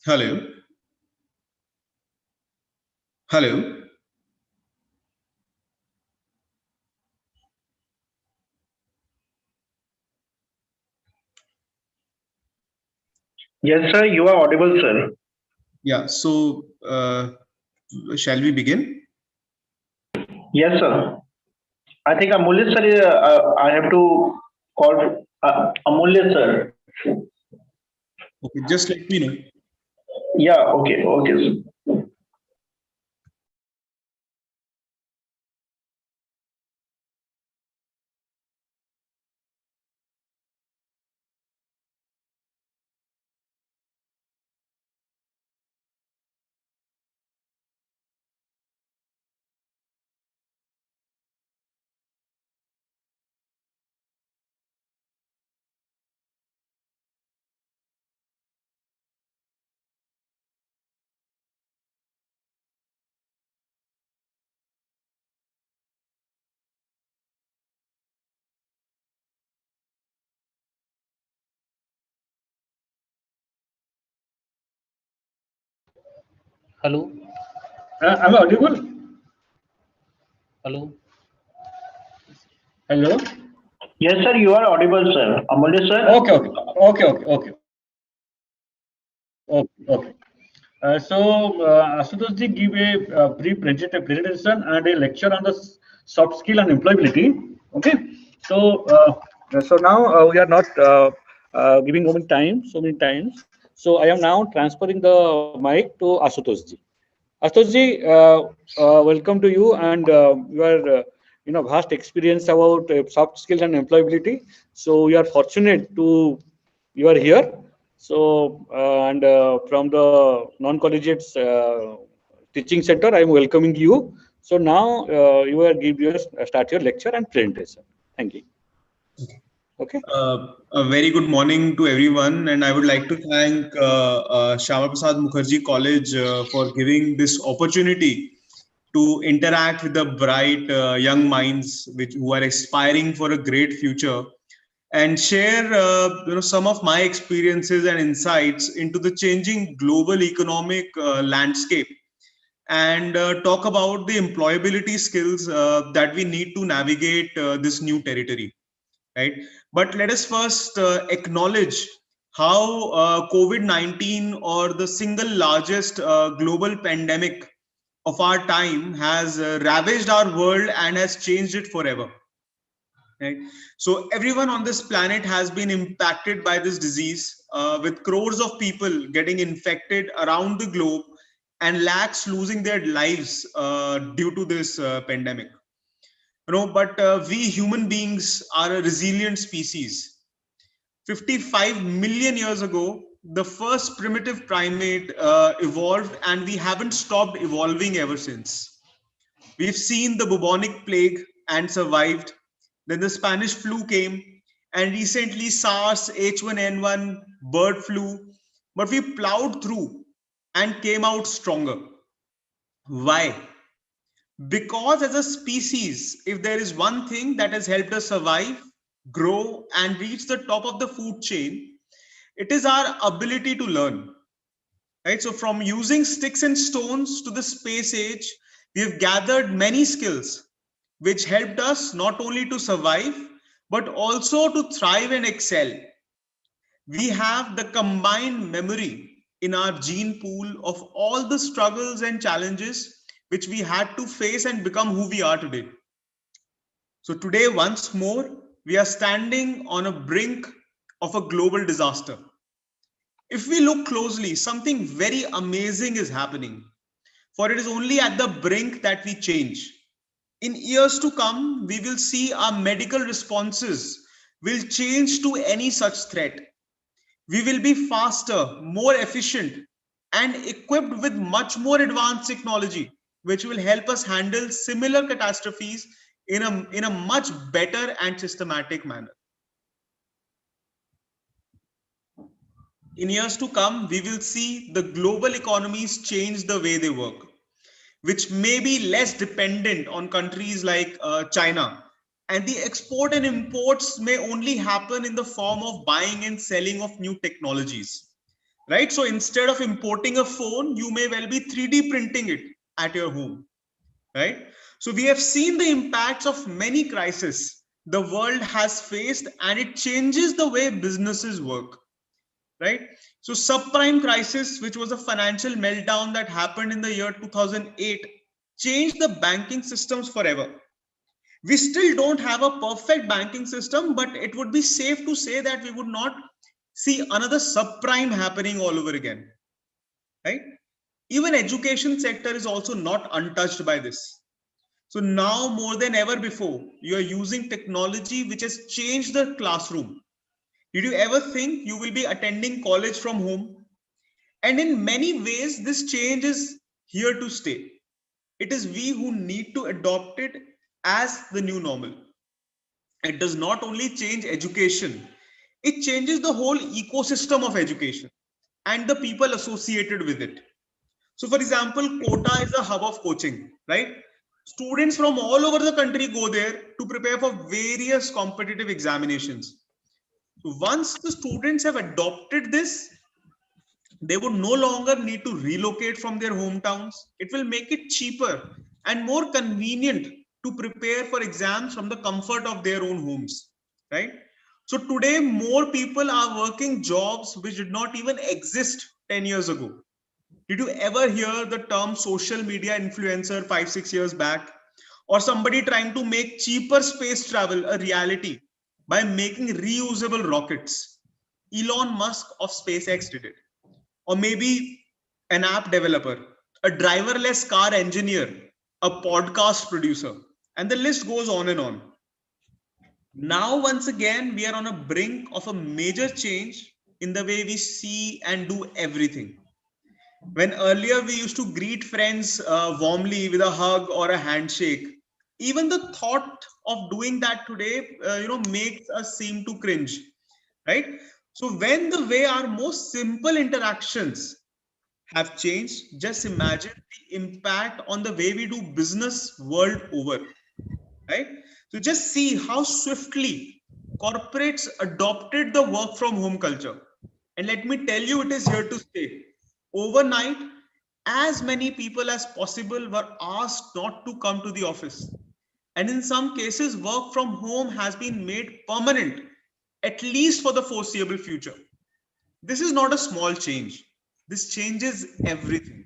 Hello. Hello. Yes, sir, you are audible, sir. Yeah. So, shall we begin? Yes, sir. I think Amulya, sir, I have to call Amulya, sir. Okay. Just let me know. Yeah, okay, sir. Hello. Am I audible? Hello. Hello. Yes, sir, you are audible, sir. Amulya, sir. Okay. Ashutosh ji give a brief presentation and a lecture on the soft skill and employability. Okay. So now we are not giving so many times. So I am now transferring the mic to Ashutosh ji. Ashutosh ji, welcome to you and your vast experience about soft skills and employability. So we are fortunate to you are here. So and from the non-collegiate teaching center, I am welcoming you. So now you are start your lecture and presentation. Thank you. Okay. A very good morning to everyone, and I would like to thank Shyama Prasad Mukherjee College for giving this opportunity to interact with the bright young minds who are aspiring for a great future, and share some of my experiences and insights into the changing global economic landscape, and talk about the employability skills that we need to navigate this new territory, right? But let us first acknowledge how COVID-19, or the single largest global pandemic of our time, has ravaged our world and has changed it forever. Right? So everyone on this planet has been impacted by this disease, with crores of people getting infected around the globe and lakhs losing their lives due to this pandemic. But we human beings are a resilient species. 55 million years ago, the first primitive primate evolved, and we haven't stopped evolving ever since. We've seen the bubonic plague and survived. Then the Spanish flu came, and recently SARS, H1N1, bird flu. But we plowed through and came out stronger. Why? Because as a species, if there is one thing that has helped us survive, grow, and reach the top of the food chain, it is our ability to learn. Right? So from using sticks and stones to the space age, we have gathered many skills which helped us not only to survive, but also to thrive and excel. We have the combined memory in our gene pool of all the struggles and challenges which we had to face and become who we are today. So today, once more, we are standing on a brink of a global disaster. If we look closely, something very amazing is happening. For it is only at the brink that we change. In years to come, we will see our medical responses will change to any such threat. We will be faster, more efficient, and equipped with much more advanced technology, which will help us handle similar catastrophes in a much better and systematic manner. In years to come, we will see the global economies change the way they work, which may be less dependent on countries like China. And the export and imports may only happen in the form of buying and selling of new technologies. right? So instead of importing a phone, you may well be 3D printing it at your home, right? So we have seen the impacts of many crises the world has faced, and it changes the way businesses work, right? So subprime crisis, which was a financial meltdown that happened in the year 2008, changed the banking systems forever. We still don't have a perfect banking system, but it would be safe to say that we would not see another subprime happening all over again, right? Even education sector is also not untouched by this. So now more than ever before, you are using technology which has changed the classroom. Did you ever think you will be attending college from home? And in many ways, this change is here to stay. It is we who need to adopt it as the new normal. It does not only change education, it changes the whole ecosystem of education and the people associated with it. So, for example, Kota is a hub of coaching, right? Students from all over the country go there to prepare for various competitive examinations. So once the students have adopted this, they would no longer need to relocate from their hometowns. It will make it cheaper and more convenient to prepare for exams from the comfort of their own homes, right? So today, more people are working jobs which did not even exist 10 years ago. Did you ever hear the term social media influencer 5, 6 years back? Or somebody trying to make cheaper space travel a reality by making reusable rockets? Elon Musk of SpaceX did it. Or maybe an app developer, a driverless car engineer, a podcast producer, and the list goes on and on. Now, once again, we are on a brink of a major change in the way we see and do everything. When earlier we used to greet friends warmly with a hug or a handshake, even the thought of doing that today, makes us seem to cringe, right? So when the way our most simple interactions have changed, just imagine the impact on the way we do business world over, right? So just see how swiftly corporates adopted the work from home culture. And let me tell you, it is here to stay. Overnight, as many people as possible were asked not to come to the office. And in some cases, work from home has been made permanent, at least for the foreseeable future. This is not a small change. This changes everything.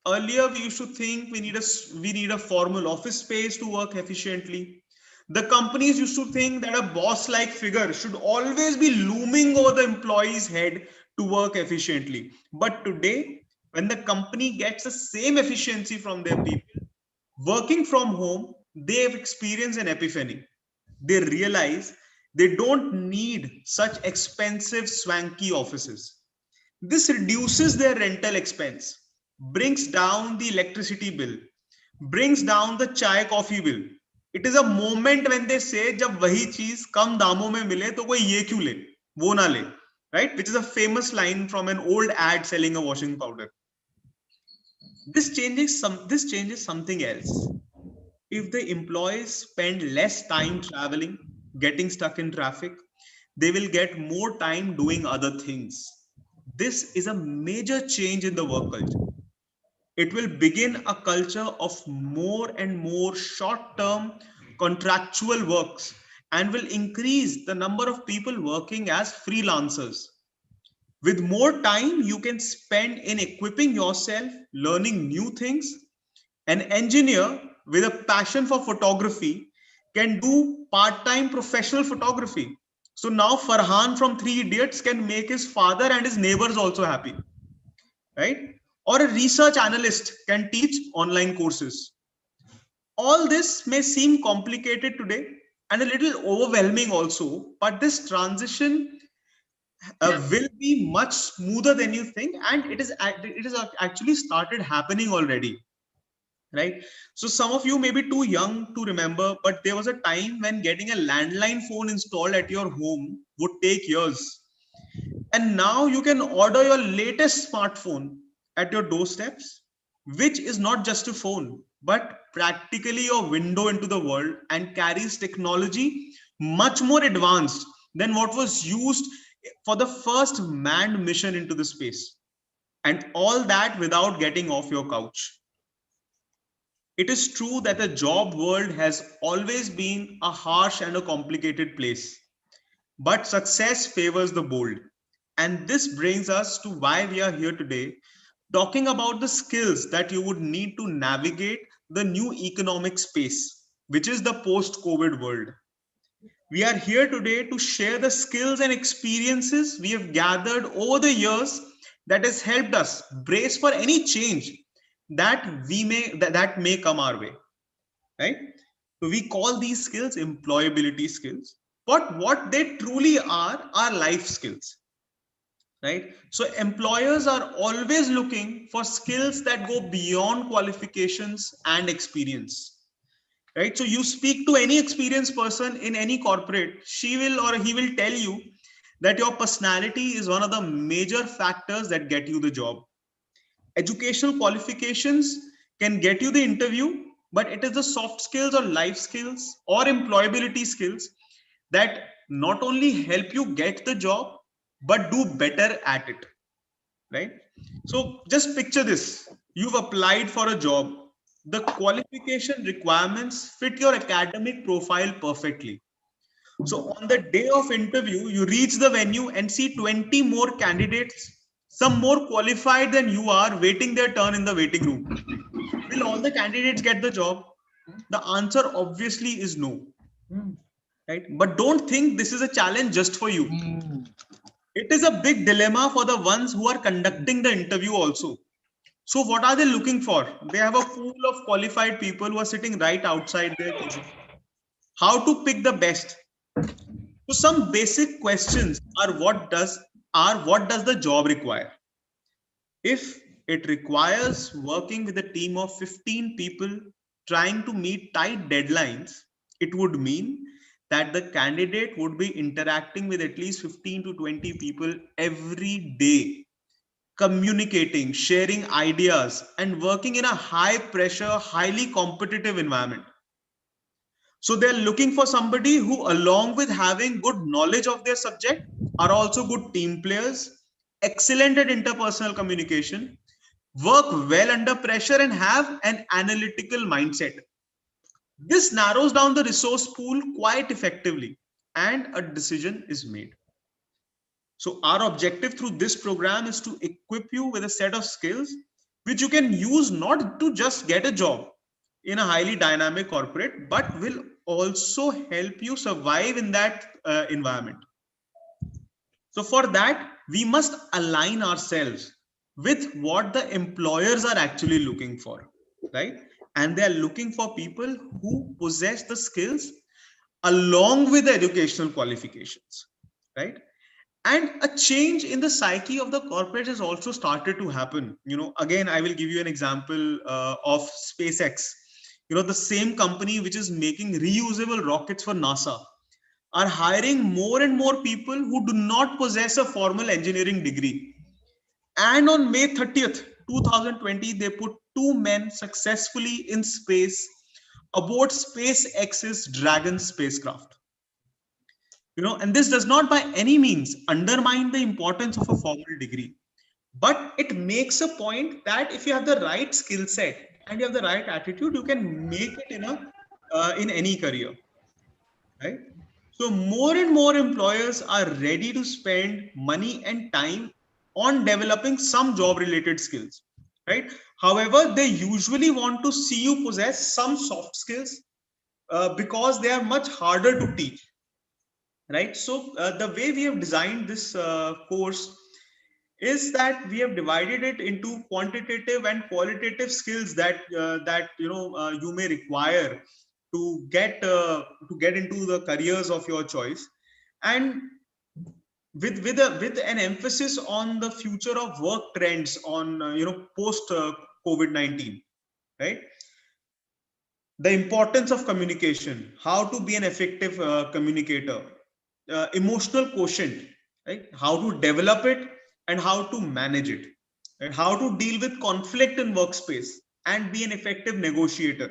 Earlier, we used to think we need a formal office space to work efficiently. The companies used to think that a boss-like figure should always be looming over the employee's head to work efficiently. But today, when the company gets the same efficiency from their people working from home, they have experienced an epiphany. They realize they don't need such expensive, swanky offices. This reduces their rental expense, brings down the electricity bill, brings down the chai coffee bill. It is a moment when they say जब वही चीज कम दामों में मिले तो कोई ये क्यों ले, वो ना ले, right? Which is a famous line from an old ad selling a washing powder. This changes something else. If the employees spend less time traveling, getting stuck in traffic, they will get more time doing other things. This is a major change in the work culture. It will begin a culture of more and more short-term contractual works and will increase the number of people working as freelancers. With more time you can spend in equipping yourself, learning new things. An engineer with a passion for photography can do part-time professional photography. So now Farhan from Three Idiots can make his father and his neighbors also happy, right? Or a research analyst can teach online courses. All this may seem complicated today and a little overwhelming also, but this transition will be much smoother than you think, and it is actually started happening already, right? So some of you may be too young to remember, but there was a time when getting a landline phone installed at your home would take years. And now you can order your latest smartphone at your doorsteps, which is not just a phone, but practically your window into the world and carries technology much more advanced than what was used for the first manned mission into the space, and all that without getting off your couch. It is true that the job world has always been a harsh and a complicated place, but success favors the bold. And this brings us to why we are here today, talking about the skills that you would need to navigate the new economic space, which is the post-COVID world. We are here today to share the skills and experiences we have gathered over the years that has helped us brace for any change that may come our way, right? So we call these skills employability skills, but what they truly are life skills, right? So employers are always looking for skills that go beyond qualifications and experience, right? So you speak to any experienced person in any corporate, she will or he will tell you that your personality is one of the major factors that get you the job. Educational qualifications can get you the interview, but it is the soft skills or life skills or employability skills that not only help you get the job, but do better at it, right? So just picture this. You've applied for a job. The qualification requirements fit your academic profile perfectly. So on the day of interview, you reach the venue and see 20 more candidates, some more qualified than you are, waiting their turn in the waiting room. Will all the candidates get the job? The answer obviously is no, right? But don't think this is a challenge just for you. It is a big dilemma for the ones who are conducting the interview also. So what are they looking for? They have a pool of qualified people who are sitting right outside their kitchen. How to pick the best? So some basic questions are what does the job require? If it requires working with a team of 15 people trying to meet tight deadlines, it would mean that the candidate would be interacting with at least 15 to 20 people every day, communicating, sharing ideas, and working in a high pressure, highly competitive environment. So they're looking for somebody who, along with having good knowledge of their subject, are also good team players, excellent at interpersonal communication, work well under pressure, and have an analytical mindset. This narrows down the resource pool quite effectively, and a decision is made. So our objective through this program is to equip you with a set of skills which you can use not to just get a job in a highly dynamic corporate, but will also help you survive in that environment. So for that, we must align ourselves with what the employers are actually looking for, right? And they are looking for people who possess the skills along with the educational qualifications, right? And a change in the psyche of the corporate has also started to happen. Again, I will give you an example of SpaceX. The same company which is making reusable rockets for NASA are hiring more and more people who do not possess a formal engineering degree. And on May 30th, 2020, they put 2 men successfully in space aboard SpaceX's Dragon spacecraft. And this does not by any means undermine the importance of a formal degree, but it makes a point that if you have the right skill set and you have the right attitude, you can make it in any career, right? So more and more employers are ready to spend money and time on developing some job related skills, right? However, they usually want to see you possess some soft skills because they are much harder to teach, right? So the way we have designed this course is that we have divided it into quantitative and qualitative skills that you may require to get into the careers of your choice, and with an emphasis on the future of work trends on post COVID-19, right? The importance of communication, how to be an effective communicator, emotional quotient, right? How to develop it and how to manage it, and how to deal with conflict in workspace and be an effective negotiator,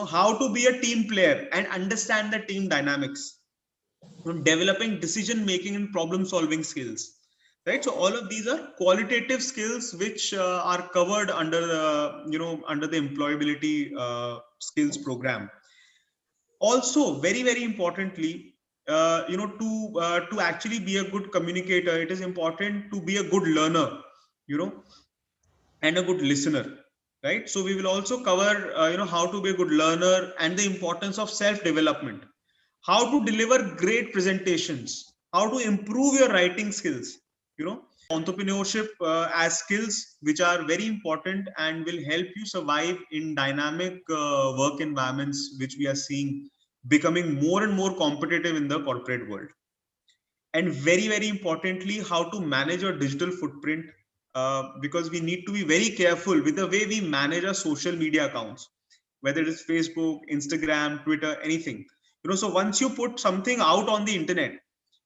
how to be a team player and understand the team dynamics, developing decision making and problem solving skills, right? So all of these are qualitative skills which are covered under the under the employability skills program. Also, very importantly, to actually be a good communicator, it is important to be a good learner, and a good listener, right? So we will also cover how to be a good learner and the importance of self development, how to deliver great presentations, how to improve your writing skills, entrepreneurship as skills which are very important and will help you survive in dynamic work environments which we are seeing becoming more and more competitive in the corporate world. And very importantly, how to manage your digital footprint, because we need to be very careful with the way we manage our social media accounts, whether it is Facebook, Instagram, Twitter, anything. So once you put something out on the internet,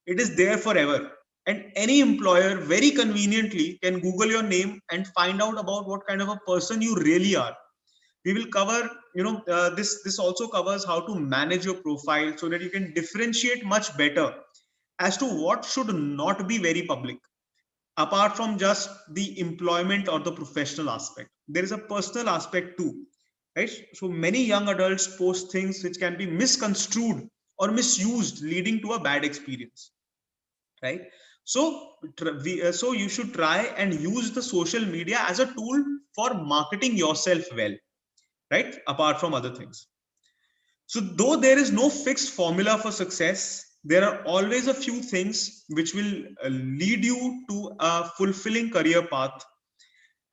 it is there forever, and any employer very conveniently can Google your name and find out about what kind of a person you really are. We will cover this also covers how to manage your profile so that you can differentiate much better as to what should not be very public. Apart from just the employment or the professional aspect, there is a personal aspect too, right? So many young adults post things which can be misconstrued or misused, leading to a bad experience, right? So so you should try and use the social media as a tool for marketing yourself well, right? Apart from other things. So though there is no fixed formula for success, there are always a few things which will lead you to a fulfilling career path.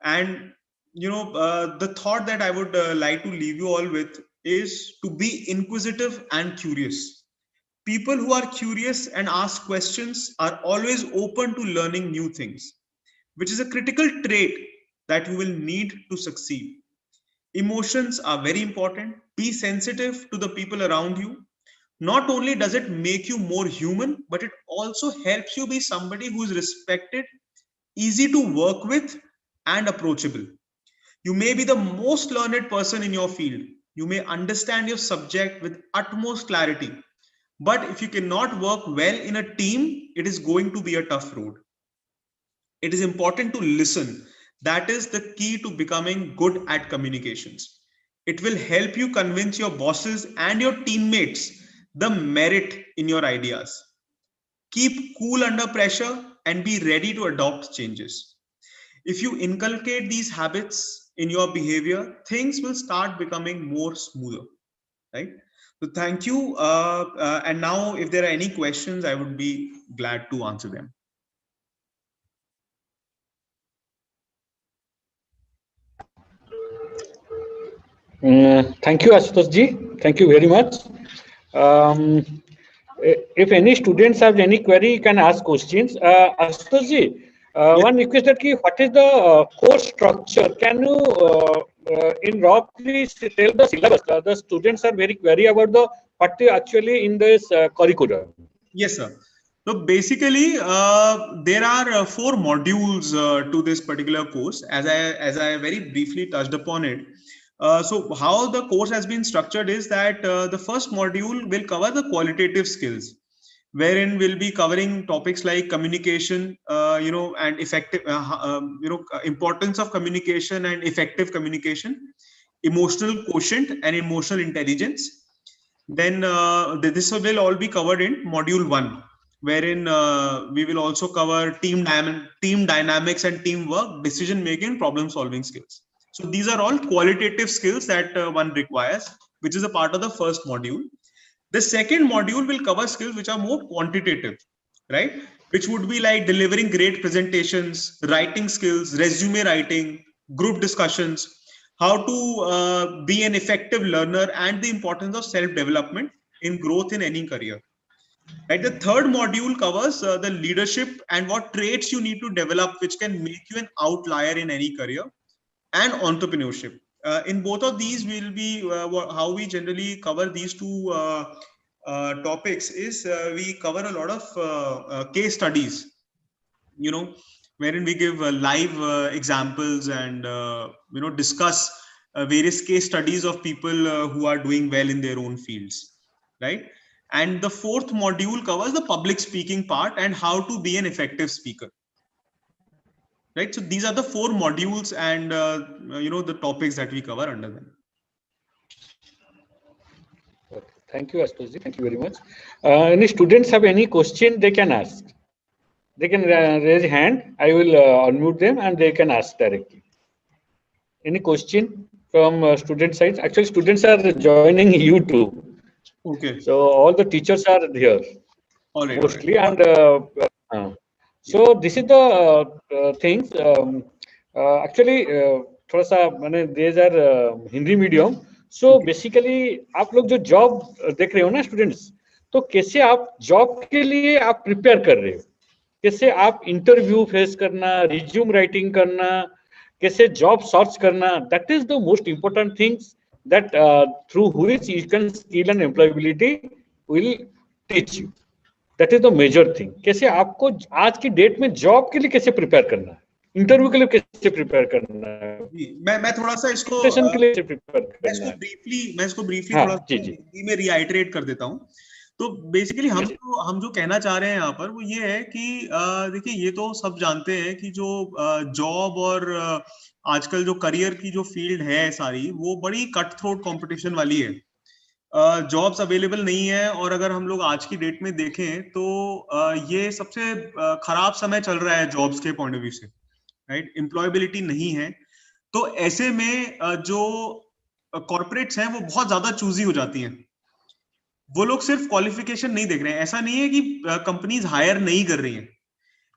And the thought that I would like to leave you all with is to be inquisitive and curious. People who are curious and ask questions are always open to learning new things, which is a critical trait that you will need to succeed. Emotions are very important. Be sensitive to the people around you. Not only does it make you more human, but it also helps you be somebody who is respected, easy to work with, and approachable. You may be the most learned person in your field. You may understand your subject with utmost clarity. But if you cannot work well in a team, it is going to be a tough road. It is important to listen. That is the key to becoming good at communications. It will help you convince your bosses and your teammates the merit in your ideas. Keep cool under pressure and be ready to adopt changes. If you inculcate these habits in your behavior, things will start becoming more smoother, right? So thank you. And now if there are any questions, I would be glad to answer them. Thank you, Ashutosh ji. Thank you very much. If any students have any query, you can ask questions. Ashutosh ji, one request that what is the course structure? Can you, in roughly tell the syllabus? The students are very query about the what actually in this curriculum. Yes, sir. So basically, there are 4 modules to this particular course, as I very briefly touched upon it. So how the course has been structured is that the first module will cover the qualitative skills, wherein we'll be covering topics like communication, and effective, importance of communication and effective communication, emotional quotient and emotional intelligence. Then this will all be covered in module 1, wherein we will also cover team dynamics and teamwork, decision making, problem solving skills. So these are all qualitative skills that one requires, which is a part of the first module. The second module will cover skills which are more quantitative, right? Which would be like delivering great presentations, writing skills, resume writing, group discussions, how to be an effective learner, and the importance of self-development in growth in any career. Right. The third module covers the leadership and what traits you need to develop, which can make you an outlier in any career, and entrepreneurship. In both of these, will be how we generally cover these two topics is we cover a lot of case studies, wherein we give live examples and discuss various case studies of people who are doing well in their own fields, right? and the fourth module covers the public speaking part and how to be an effective speaker. Right, so these are the 4 modules and the topics that we cover under them. Okay. Thank you, Ashutosh. Thank you very much. Any students have any question they can ask? They can raise a hand. I will unmute them and they can ask directly. Any question from student side? Actually, students are joining YouTube. Okay. So all the teachers are here. All right. Mostly, and so this is the things. Actually, थोड़ा सा मैंने these are Hindi medium. So basically, आप लोग जो job देख रहे हो ना स्टूडेंट्स, तो कैसे आप जॉब के लिए आप प्रिपेयर कर रहे हो, कैसे आप इंटरव्यू फेस करना, रिज्यूम राइटिंग करना, कैसे जॉब सर्च करना, that is the most important things that through which you can skill and employability will teach you. That is the major thing. कैसे आपको आज की डेट में जॉब के लिए कैसे प्रिपेयर करना है, इंटरव्यू के लिए कैसे प्रिपेयर करना है. मैं थोड़ा सा इसको के लिए प्रिपेयर करना है. मैं इसको ब्रीफली थोड़ा हिंदी में रिआइटरेट कर देता हूँ. तो बेसिकली हम जो कहना चाह रहे हैं यहाँ पर वो ये है कि देखिए, ये तो सब जानते हैं कि जो जॉब और आजकल जो करियर की जो फील्ड है सारी, वो बड़ी कट थ्रोट कंपटीशन वाली है. जॉब्स अवेलेबल नहीं है, और अगर हम लोग आज की डेट में देखें तो ये सबसे खराब समय चल रहा है जॉब्स के पॉइंट ऑफ व्यू से. राइट, एम्प्लॉयबिलिटी नहीं है. तो ऐसे में जो कॉर्पोरेट्स हैं वो बहुत ज्यादा चूजी हो जाती हैं. वो लोग सिर्फ क्वालिफिकेशन नहीं देख रहे हैं. ऐसा नहीं है कि कंपनीज हायर नहीं कर रही हैं,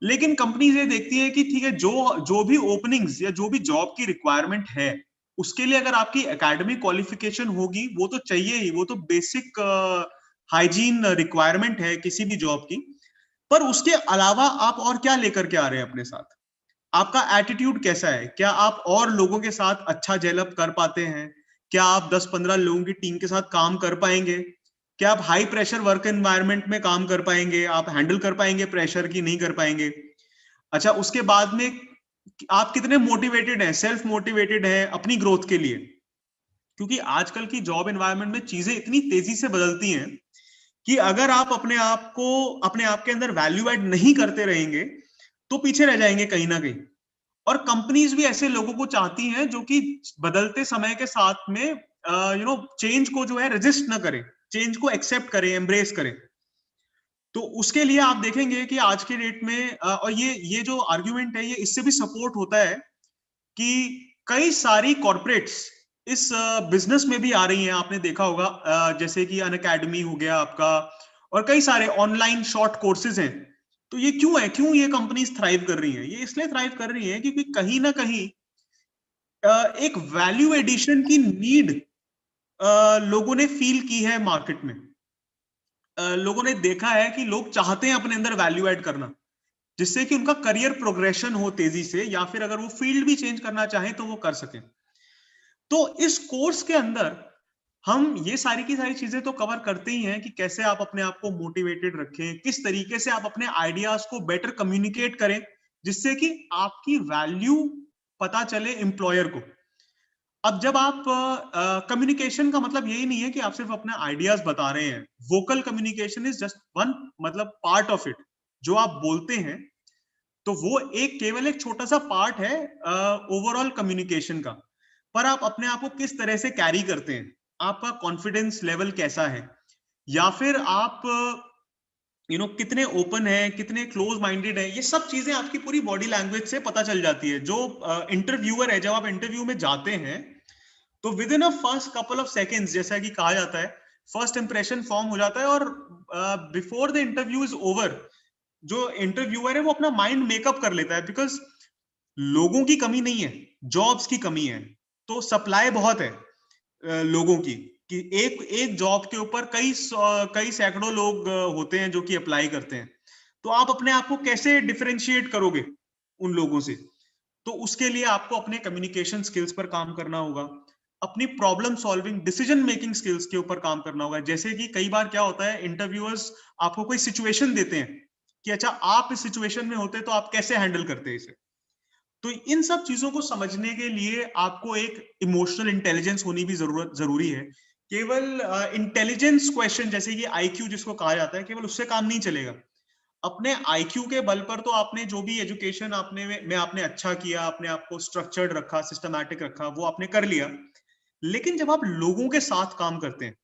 लेकिन कंपनीज ये देखती है कि ठीक है, जो भी ओपनिंग्स या जो भी जॉब की रिक्वायरमेंट है, उसके लिए अगर आपकी एकेडमिक क्वालिफिकेशन होगी, वो तो चाहिए ही, वो तो बेसिक हाइजीन रिक्वायरमेंट है किसी भी जॉब की. पर उसके अलावा आप और क्या लेकर के आ रहे हैं अपने साथ? आपका एटीट्यूड कैसा है? क्या आप और लोगों के साथ अच्छा जेलअप कर पाते हैं? क्या आप 10-15 लोगों की टीम के साथ काम कर पाएंगे? क्या आप हाई प्रेशर वर्क एनवायरनमेंट में काम कर पाएंगे? आप हैंडल कर पाएंगे प्रेशर की? नहीं कर पाएंगे. अच्छा, उसके बाद में आप कितने मोटिवेटेड हैं, सेल्फ मोटिवेटेड हैं अपनी ग्रोथ के लिए? क्योंकि आजकल की जॉब एनवायरनमेंट में चीजें इतनी तेजी से बदलती हैं कि अगर आप अपने आप के अंदर वैल्यू ऐड नहीं करते रहेंगे तो पीछे रह जाएंगे कहीं ना कहीं. और कंपनीज भी ऐसे लोगों को चाहती हैं जो कि बदलते समय के साथ में चेंज को जो है रेजिस्ट ना करें, चेंज को एक्सेप्ट करें, एम्ब्रेस करें. तो उसके लिए आप देखेंगे कि आज के डेट में और ये जो आर्ग्यूमेंट है, ये इससे भी सपोर्ट होता है कि कई सारी कॉर्पोरेट्स इस बिजनेस में भी आ रही हैं. आपने देखा होगा जैसे कि अनअकैडमी हो गया आपका, और कई सारे ऑनलाइन शॉर्ट कोर्सेज हैं. तो ये क्यों ये कंपनीज थ्राइव कर रही हैं? ये इसलिए थ्राइव कर रही हैं क्योंकि कहीं ना कहीं एक वैल्यू एडिशन की नीड लोगों ने फील की है मार्केट में. लोगों ने देखा है कि लोग चाहते हैं अपने अंदर वैल्यू ऐड करना, जिससे कि उनका करियर प्रोग्रेशन हो तेजी से, या फिर अगर वो फील्ड भी चेंज करना चाहें तो वो कर सकें. तो इस कोर्स के अंदर हम ये सारी की सारी चीजें तो कवर करते ही हैं कि कैसे आप अपने आप को मोटिवेटेड रखें, किस तरीके से आप अपने आइडियाज को बेटर कम्युनिकेट करें, जिससे कि आपकी वैल्यू पता चले एम्प्लॉयर को. अब जब आप कम्युनिकेशन का मतलब यही नहीं है कि आप सिर्फ अपने आइडियाज बता रहे हैं. Vocal communication is just one part of it. जो आप बोलते हैं तो वो केवल एक छोटा सा पार्ट है ओवरऑल कम्युनिकेशन का. पर आप अपने आप को किस तरह से कैरी करते हैं, आपका कॉन्फिडेंस लेवल कैसा है, या फिर आप कितने ओपन है, कितने क्लोज माइंडेड है, ये सब चीजें आपकी पूरी बॉडी लैंग्वेज से पता चल जाती है. जो इंटरव्यूअर है, जब आप इंटरव्यू में जाते हैं तो with in a first couple of seconds, जैसा कि कहा जाता है, फर्स्ट इंप्रेशन फॉर्म हो जाता है. और before the interview is over, जो इंटरव्यूअर है वो अपना माइंड मेकअप कर लेता है. बिकॉज लोगों की कमी नहीं है, जॉब्स की कमी है. तो सप्लाई बहुत है लोगों की, कि एक जॉब के ऊपर कई सैकड़ों लोग होते हैं जो कि अप्लाई करते हैं. तो आप अपने आप को कैसे डिफरेंशिएट करोगे उन लोगों से? तो उसके लिए आपको अपने कम्युनिकेशन स्किल्स पर काम करना होगा, अपनी problem solving, decision making skills के ऊपर काम करना होगा. जैसे कि कई बार क्या होता है, इंटरव्यूअर्स आपको कोई सिचुएशन देते हैं कि अच्छा, आप इस सिचुएशन में होते तो आप कैसे हैंडल करते इसे. तो इन सब चीजों को समझने के लिए आपको एक इमोशनल इंटेलिजेंस होनी भी जरूरी है, केवल इंटेलिजेंस क्वेश्चन जैसे कि आईक्यू जिसको कहा जाता है, केवल उससे काम नहीं चलेगा। अपने आईक्यू के बल पर तो आपने जो भी एजुकेशन आपने अच्छा किया, अपने आप को स्ट्रक्चर्ड रखा, सिस्टमैटिक रखा, वो आपने कर लिया। लेकिन जब आप लोगों के साथ काम करते हैं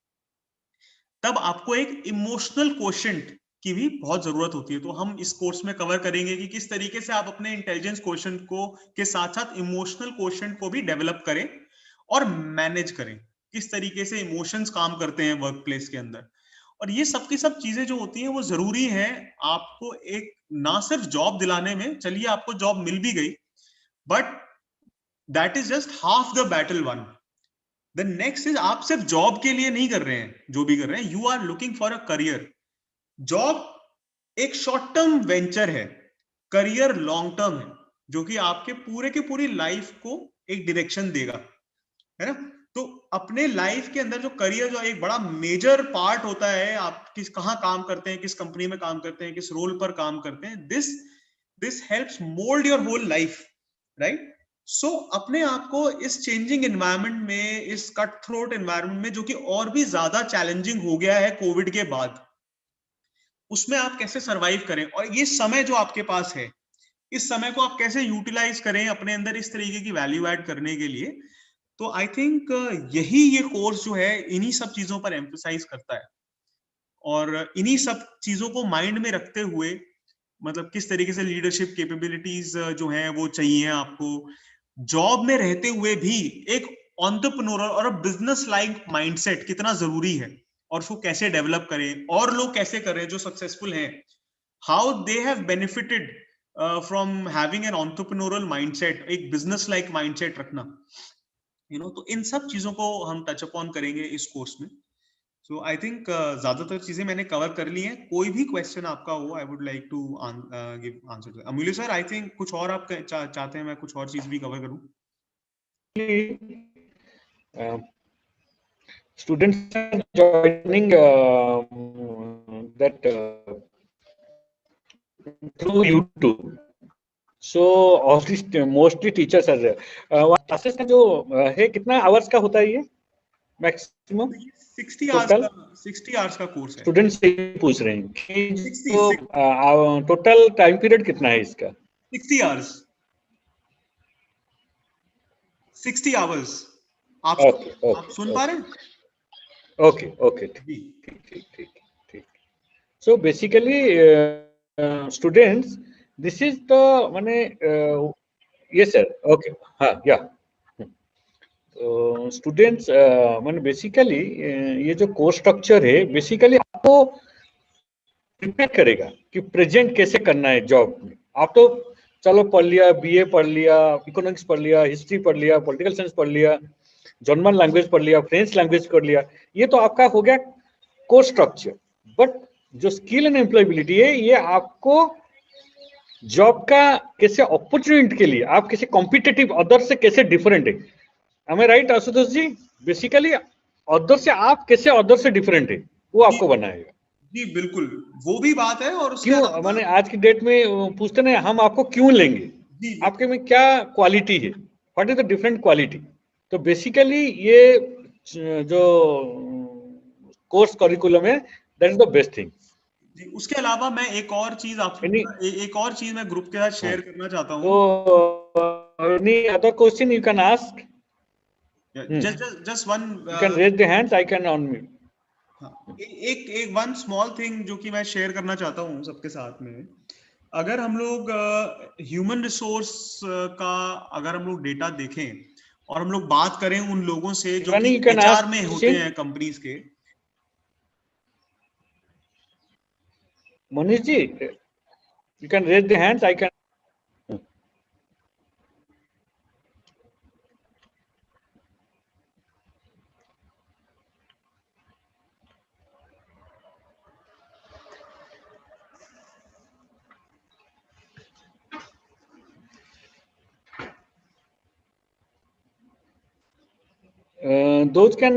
तब आपको एक इमोशनल क्वोशंट की भी बहुत जरूरत होती है। तो हम इस कोर्स में कवर करेंगे कि किस तरीके से आप अपने इंटेलिजेंस क्वोशंट को के साथ साथ इमोशनल क्वोशंट को भी डेवलप करें और मैनेज करें, किस तरीके से इमोशंस काम करते हैं वर्क प्लेस के अंदर। और ये सब की सब चीजें जो होती हैं वो जरूरी है आपको एक ना सिर्फ जॉब दिलाने में, चलिए आपको जॉब मिल भी गई, but that is just half the battle one. The next is आप सिर्फ जॉब के लिए नहीं कर रहे हैं, जो भी कर रहे हैं, you are looking for a career. Job एक शॉर्ट टर्म वेंचर है, करियर लॉन्ग टर्म है, जो कि आपके पूरे के पूरी लाइफ को एक डायरेक्शन देगा, है ना। तो अपने लाइफ के अंदर जो करियर जो एक बड़ा मेजर पार्ट होता है, आप किस कहाँ काम करते हैं, किस कंपनी में काम करते हैं, किस रोल पर काम करते हैं, this helps mould your whole life, right. So अपने आप को इस चेंजिंग एनवायरनमेंट में, इस कट थ्रोट एनवायरनमेंट में, जो कि और भी ज्यादा चैलेंजिंग हो गया है कोविड के बाद, उसमें आप कैसे सरवाइव करें, और ये समय जो आपके पास है, इस समय को आप कैसे यूटिलाइज करें अपने अंदर इस तरीके की वैल्यू ऐड करने के लिए। तो आई थिंक यही ये कोर्स जो है इन्हीं सब चीजों पर एम्फसाइज करता है, और इन्हीं सब चीजों को माइंड में रखते हुए, मतलब किस तरीके से लीडरशिप कैपेबिलिटीज जो हैं वो चाहिए आपको, जॉब में रहते हुए भी एक एंटरप्रेन्योरल और बिजनेस लाइक माइंडसेट कितना जरूरी है, और उसको कैसे डेवलप करें, और लोग कैसे कर रहे हैं जो सक्सेसफुल हैं, how they have benefited from having an entrepreneurial mindset, एक बिजनेस लाइक माइंडसेट रखना, तो इन सब चीजों को हम टच अपॉन करेंगे इस कोर्स में। सो आई थिंक ज्यादातर चीजें मैंने कवर कर ली हैं। कोई भी क्वेश्चन आपका हो, I would like to give answer. Amulya sir, I think कुछ और आप चाहते हैं मैं कुछ और चीज भी कवर करूं? Students are joining that through YouTube. So mostly teachers are there. Classes का जो है कितना आवर्स का होता है ये मैक्सिमम? 60 आवर्स का कोर्स है। स्टूडेंट्स से पूछ रहे हैं कि तो टोटल टाइम पीरियड कितना है इसका? 60 आवर्स। 60 आवर्स। आप सुन पा रहे हैं? ओके ओके, ठीक। So basically students, this is the माने ये सर, ओके, हाँ, या स्टूडेंट्स माने बेसिकली ये जो कोर्स स्ट्रक्चर है बेसिकली आपको प्रिपेयर करेगा कि प्रेजेंट कैसे करना है जॉब में। आप तो चलो पढ़ लिया, बीए पढ़ लिया, इकोनॉमिक्स पढ़ लिया, हिस्ट्री पढ़ लिया, पॉलिटिकल साइंस पढ़ लिया, जर्मन लैंग्वेज पढ़ लिया, फ्रेंच लैंग्वेज पढ़ लिया, ये तो आपका हो गया कोर्स स्ट्रक्चर। बट जो स्किल एंड एम्प्लॉयबिलिटी है, ये आपको जॉब का कैसे अपॉर्चुनिटी के लिए आप कैसे कॉम्पिटिटिव अदर से कैसे डिफरेंट है। Am I right, Ashutosh ji? Basically other से आप कैसे अदर से डिफरेंट है वो आपको बनाएगा। जी बिल्कुल, वो भी बात है। और क्यों माने आज की डेट में पूछते हैं हम आपको क्यों लेंगे, आपके में क्या क्वालिटी है, what is the different quality. तो बेसिकली ये जो कोर्स करिकुलम है, that is the best thing. जी, उसके अलावा मैं एक और चीज मैं ग्रुप के साथ शेयर करना चाहता हूँ। तो any other question you can ask, just one, you can raise the hands, I can unmute. एक वन स्मॉल थिंग जो कि मैं शेयर करना चाहता हूँ सबके साथ में। अगर हम लोग ह्यूमन रिसोर्स का अगर हम लोग डेटा देखें और हम लोग बात करें उन लोगों से जो कि एचआर में होते हैं कंपनीज के। Manish ji, you can raise the hands, I can. Those can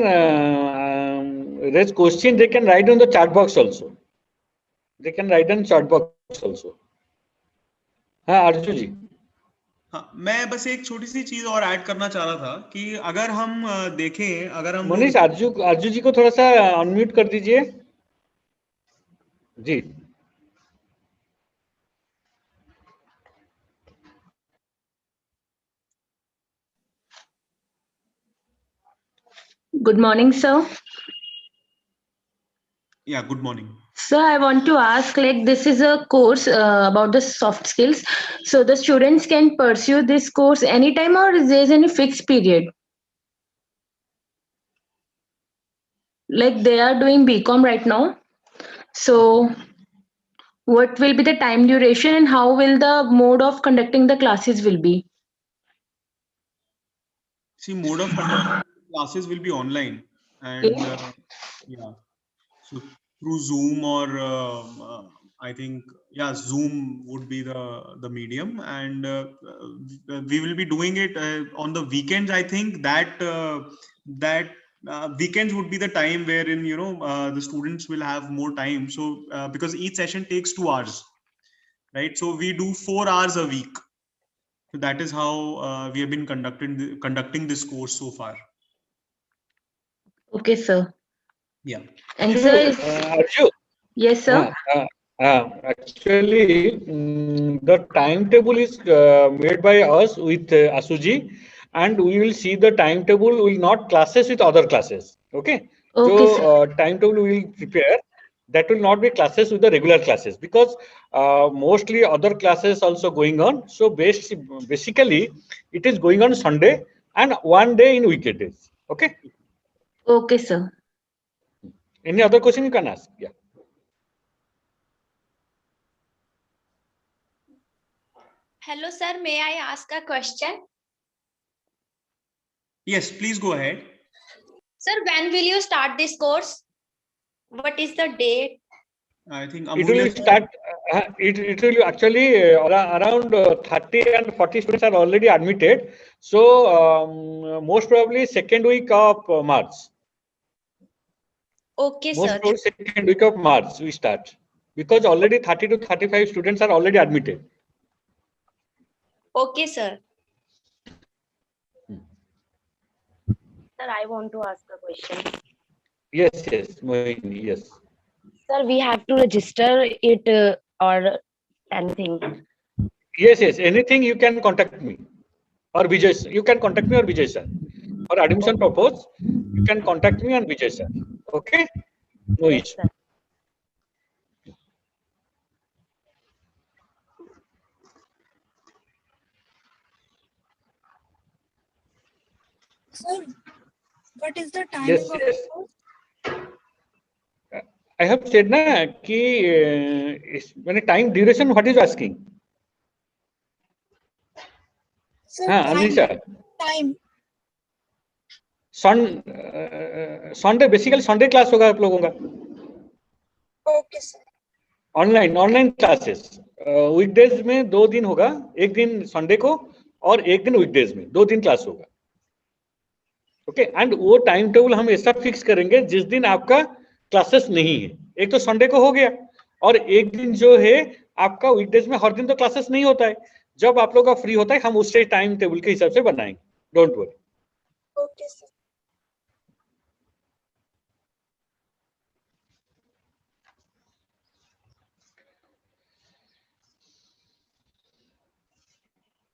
raise question, they can write on the chat box also. They can write on chat box also. हाँ अर्जुन जी, हाँ, मैं बस एक छोटी सी चीज और ऐड करना चाह रहा था कि अगर हम देखें, अगर हम मनीष, अर्जू जी को थोड़ा सा अनम्यूट कर दीजिए जी। Good morning, sir. Yeah, good morning. Sir, I want to ask, like, this is a course about the soft skills. So the students can pursue this course anytime, or is there any fixed period? Like, they are doing BCom right now. So what will be the time duration and how will the mode of conducting the classes will be? See, mode of conduct classes will be online, and yeah, so through Zoom or I think, yeah, Zoom would be the medium, and we will be doing it on the weekends. I think that weekends would be the time wherein the students will have more time. So because each session takes 2 hours, right? So we do 4 hours a week. So that is how we have been conducting this course so far. Okay, sir. Yeah. And sir, Arju, yes, sir. actually, the timetable is made by us with Asuji, and we will see the timetable will not classes with other classes. Okay. Okay, So sir. timetable we will prepare. That will not be classes with the regular classes, because mostly other classes also going on. So basically, it is going on Sunday and one day in weekdays. Okay. Okay, sir. Any other question you can ask? Yeah. Hello, sir. May I ask a question? Yes, please go ahead. Sir, when will you start this course? What is the date? I think It will Amulya. start. It will actually around 30 and 40 students are already admitted. So most probably second week of March. Okay, Most sir. probably second week of March we start, because already 30 to 35 students are already admitted. Okay, sir. Sir, I want to ask a question. Yes, Mohini, yes. Sir, we have to register it or anything. Yes. Anything you can contact me or Vijay. You can contact me or Vijay sir. For admission purpose, you can contact me and Vijay sir. Okay? No Yes, issue. sir. Sir, what is the timing Yes. of the course? I have said na कि when time duration, what is you asking? Sir, हाँ Anisha. time. Sunday basically Sunday class होगा आप लोगों का. Okay, sir. Online classes weekdays में 2 दिन होगा, एक दिन संडे को और एक दिन वीकडेज में, 2 दिन क्लास होगा. ओके. एंड वो टाइम टेबल हम ऐसा फिक्स करेंगे जिस दिन आपका क्लासेस नहीं है. एक तो संडे को हो गया, और एक दिन जो है आपका वीकडेज में. हर दिन तो क्लासेस नहीं होता है. जब आप लोग का फ्री होता है हम उससे टाइम टेबल के हिसाब से बनाएंगे. Don't worry. Okay, sir.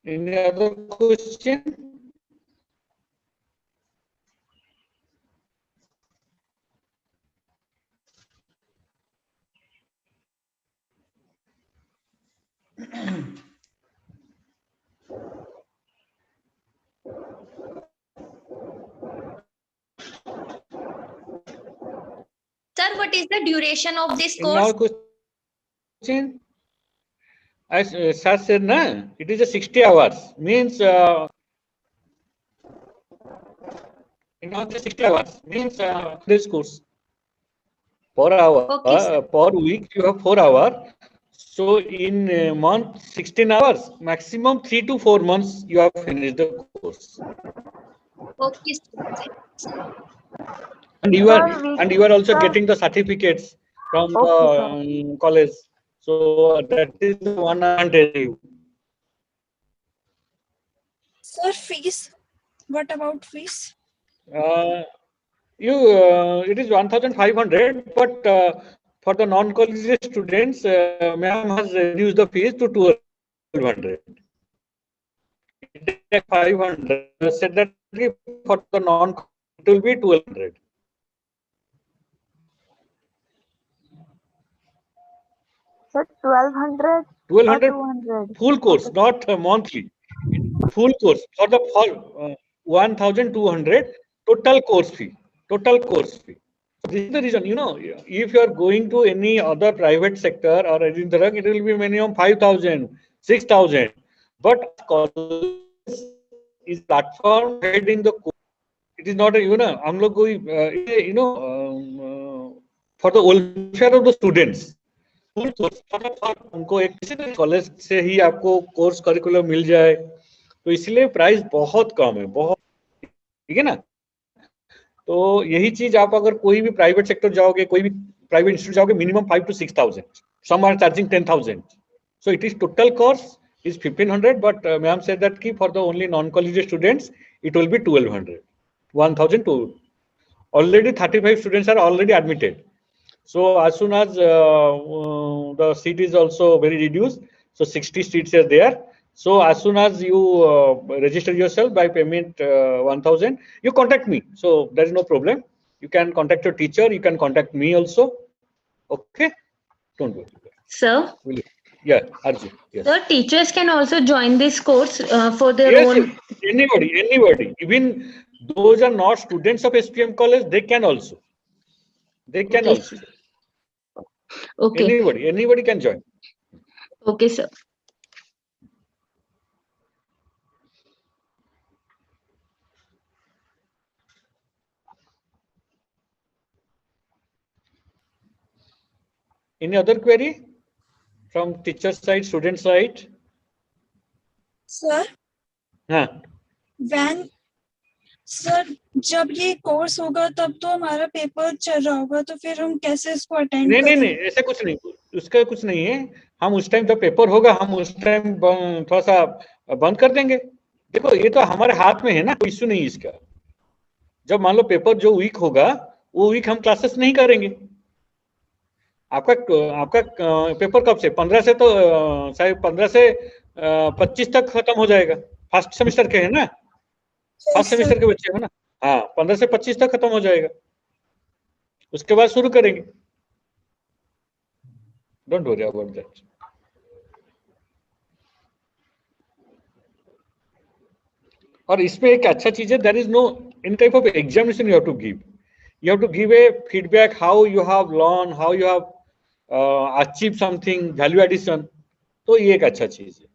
Any other question? Sir, what is the duration of this Any other course? question? As Sir said, na, it is a 60 hours. Means in all the 60 hours means this course. Per hour, Okay, per week you have 4 hours. So in a month 16 hours. Maximum 3 to 4 months you have finished the course. Okay, sir. And you are also getting the certificates from the college. So that is one advantage. Sir, fees. What about fees? It is 1,500, but for the non-collegiate students, ma'am has reduced the fees to 1,200. It is 500. Said that for the non-collegiate it will be 1,200. Sir, 1,200 1,200 or 200? full course, not monthly. Full course for the 1,200 total course fee. Total course fee. So this is the reason, if you are going to any other private sector or any drug, it will be minimum 5,000, 6,000. But college is platform heading the course. It is not a, हम लोग कोई, for the welfare of the students. Full course उनको एक किसी college से ही आपको course curriculum मिल जाए, तो इसलिए प्राइस बहुत कम है, बहुत, ठीक है ना। तो यही चीज आप अगर कोई भी प्राइवेट सेक्टर जाओगे, कोई भी प्राइवेट इंस्टीट्यूट जाओगे, minimum 5,000 to 6,000, some are charging 10,000. So it is total cost is 1,500, but ma'am said that for the only non-collegiate students it will be 1,200, 1,002. Already 35 students are already admitted. So as soon as the seat is also very reduced, so 60 seats are there. So as soon as you register yourself by payment 1,000, you contact me. So there is no problem. You can contact your teacher. You can contact me also. Okay, don't worry. Sir. Yeah, Arjun. Yes. Sir, teachers can also join this course for their own. Yes, anybody. Even those are not students of SPM college, they can also. They can also. Okay. Anybody can join. Okay, sir. Any other query from teacher side, student side? Sir. हाँ. Sir जब ये course होगा तब तो हमारा paper चल रहा होगा, तो फिर हम कैसे इसको अटेंड करें? नहीं, ऐसा कुछ नहीं, उसका कुछ नहीं है। हम उस टाइम जब पेपर होगा, हम उस टाइम थोड़ा सा बंद कर देंगे। देखो ये तो हमारे हाथ में है ना, कोई इश्यू नहीं इसका। जब मान लो पेपर जो वीक होगा, वो वीक हम क्लासेस नहीं करेंगे। आपका पेपर कब से? 15 से, तो शायद 15 से 25 तक खत्म हो जाएगा। फर्स्ट सेमेस्टर के है ना, फर्स्ट सेमेस्टर के बच्चे हो ना। हाँ, 15 से 25 तक खत्म हो जाएगा, उसके बाद शुरू करेंगे। Don't worry about that. और इसमें एक अच्छा चीज है, there is no any type of examination you have to give. You have to give a feedback how you have learned, how you have achieved something, value addition. तो ये एक अच्छा चीज है,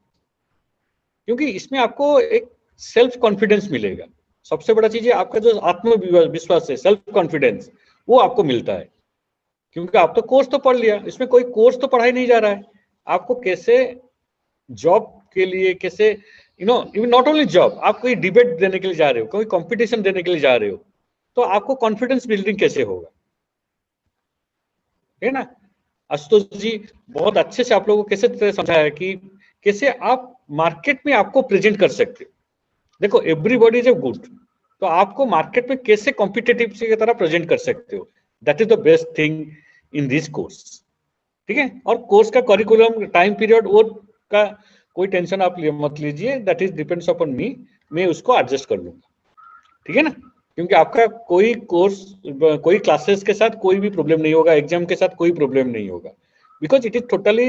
क्योंकि इसमें आपको एक सेल्फ कॉन्फिडेंस मिलेगा। सबसे बड़ा चीज है आपका जो आत्मविश्वास है, सेल्फ कॉन्फिडेंस, वो आपको मिलता है। क्योंकि आप तो कोर्स तो पढ़ लिया, इसमें कोई कोर्स तो पढ़ाई नहीं जा रहा है। आपको कैसे जॉब के लिए, कैसे इवन नॉट ओनली जॉब, आप कोई डिबेट देने के लिए जा रहे हो, कोई कंपटीशन देने के लिए जा रहे हो, तो आपको कॉन्फिडेंस बिल्डिंग कैसे होगा, है ना। आशुतोष जी बहुत अच्छे से आप लोगों को कैसे समझाया कि कैसे आप मार्केट में आपको प्रेजेंट कर सकते हो। देखो एवरीबॉडी इज ए गुड, तो आपको मार्केट में कैसे कॉम्पिटिटिव की तरह प्रेजेंट कर सकते हो, that is the best thing in this course. ठीक है, और कोर्स का करिकुलम, टाइम पीरियड, वो का कोई टेंशन आप मत लीजिए, दैट इज डिपेंड्स अपॉन मी, मैं उसको एडजस्ट कर लूंगा। ठीक है ना, क्योंकि आपका कोई कोर्स, कोई क्लासेस के साथ कोई भी प्रॉब्लम नहीं होगा, एग्जाम के साथ कोई प्रॉब्लम नहीं होगा, because it is totally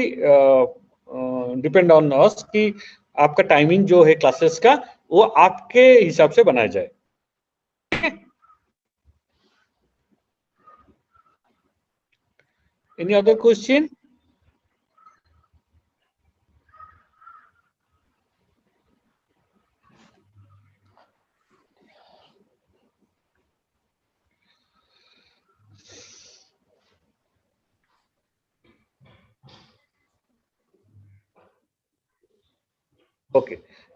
depend on us कि आपका टाइमिंग जो है क्लासेस का, वो आपके हिसाब से बनाया जाए। Any other question? ओके,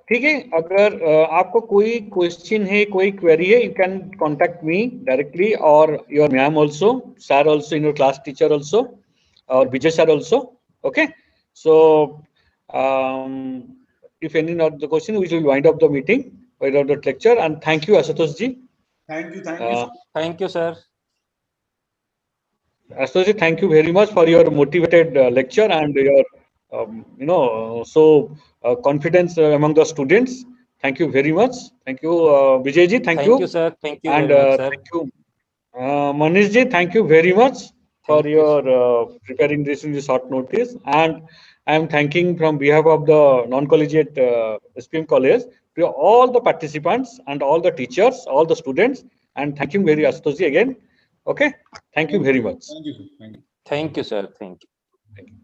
ठीक है। अगर आपको कोई क्वेश्चन है, कोई क्वेरी है, you can contact me directly और your ma'am also, sir also, in your class teacher also, और Vijay sir also. Okay, so if any not the question, we will wind up the meeting. of that lecture. And thank you, Ashutosh ji. Thank you. Thank you. Thank you, sir. Ashutosh ji, thank you very much for your motivated lecture and your, confidence among the students. Thank you very much. Thank you, Vijay ji. Thank you. Thank you, sir. Thank you And very much, sir. thank you, Manish ji. Thank you very much for your preparing this in the short notice. And I am thanking from behalf of the non-collegiate SPM college to all the participants and all the teachers, all the students, and thank you very Ashutosh ji again. Okay, thank you very much. Thank you. Thank you. Thank you, sir. Thank you. Thank you.